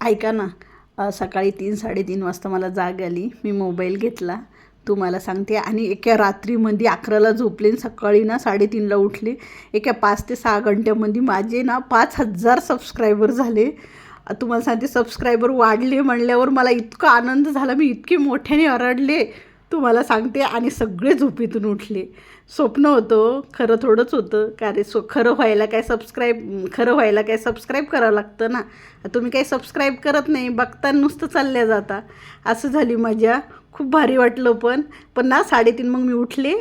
ऐका ना, सकाळी 3-3:30 वाजता मला जाग आली. मी मोबाईल घेतला, तुम्हाला सांगते, आणि एका रात्रीमध्ये 11ला झोपले आणि सकाळी ना 3:30ला उठले. एका 5 ते 6 घंट्यामध्ये माझे ना 5,000 सबस्क्रायबर झाले. तुम्हाला सांगते, सबस्क्रायबर वाढले म्हणल्यावर मला इतका आनंद झाला, मी इतके मोठ्याने ओरडले तुम्हाला सांगते, आणि सगळे झोपेतून उठले. स्वप्न होतं, खरं थोडंच होतं का रे? खरं व्हायला काय सबस्क्राईब करावं लागतं ना. तुम्ही काही सबस्क्राईब करत नाही, बघता नुसतं चालल्या जाता. असं झाली मजा. खूप भारी वाटलं. पण ना 3:30 मग मी उठले,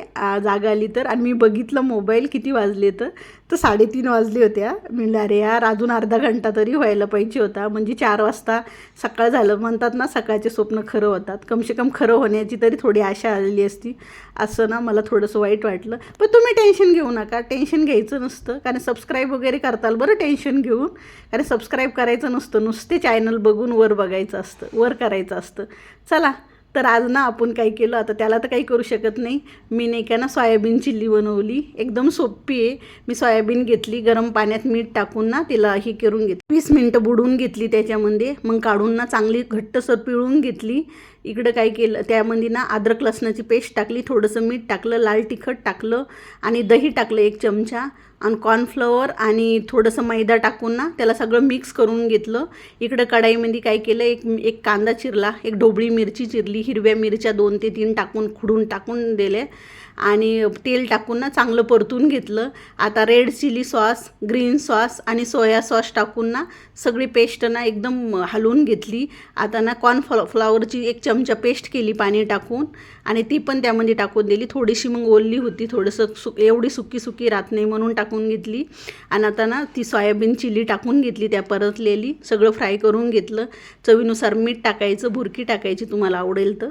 जागा आली तर, आणि मी बघितलं मोबाईल किती वाजले तर 3:30 वाजले होत्या. मी म्हणलं अरे यार, अजून अर्धा घंटा तरी व्हायला पाहिजे होता, म्हणजे 4 वाजता सकाळ झालं. म्हणतात ना, सकाळचे स्वप्न खरं होतात. कमसे कम खरं होण्याची तरी थोडी आशा आलेली असती. असं ना मला थोडंसं वाईट वाटलं. पण तुम्ही टेन्शन घेऊ नका, टेन्शन घ्यायचं नसतं. कारण सबस्क्राईब वगैरे करताल बरं टेन्शन घेऊन, कारण सबस्क्राईब करायचं नसतं, नुसते चॅनल बघून वर बघायचं असतं, वर करायचं असतं. चला, तर आज ना आपण काय केलं, आता त्याला तर काही करू शकत नाही. मी नाही का ना सोयाबीन चिल्ली बनवली, एकदम सोपी आहे. मी सोयाबीन घेतली, गरम पाण्यात मीठ टाकून ना तिला हे करून घेतली, 20 मिनटं बुडवून घेतली त्याच्यामध्ये. मग काढून ना चांगली घट्टसर पिळून घेतली. इकडं काय केलं, त्यामध्ये ना अद्रक लसणाची पेस्ट टाकली, थोडंसं मीठ टाकलं, लाल तिखट टाकलं, आणि दही टाकलं 1 चमचा, आणि कॉर्नफ्लॉवर आणि थोडंसं मैदा टाकून ना त्याला सगळं मिक्स करून घेतलं. इकडं कढाईमध्ये काय केलं, एक कांदा चिरला, एक ढोबळी मिरची चिरली, हिरव्या मिरच्या 2 ते 3 टाकून खुडून टाकून दिले, आणि तेल टाकून ना चांगलं परतून घेतलं. आता red chilli sauce, green sauce आणि सोया सॉस टाकून ना सगळी पेस्ट ना एकदम हलवून घेतली. आता ना फ्लावरची 1 चमचा पेस्ट केली पाणी टाकून, आणि ती पण त्यामध्ये टाकून दिली. थोडीशी मग ओलली होती, थोडंसं एवढी सुकी राहत नाही म्हणून टाकून घेतली. आणि आता ना ती सोयाबीन चिली टाकून घेतली, त्या परतलेली, सगळं फ्राय करून घेतलं. चवीनुसार मीठ टाकायचं, भुरकी टाकायची तुम्हाला आवडेल तर.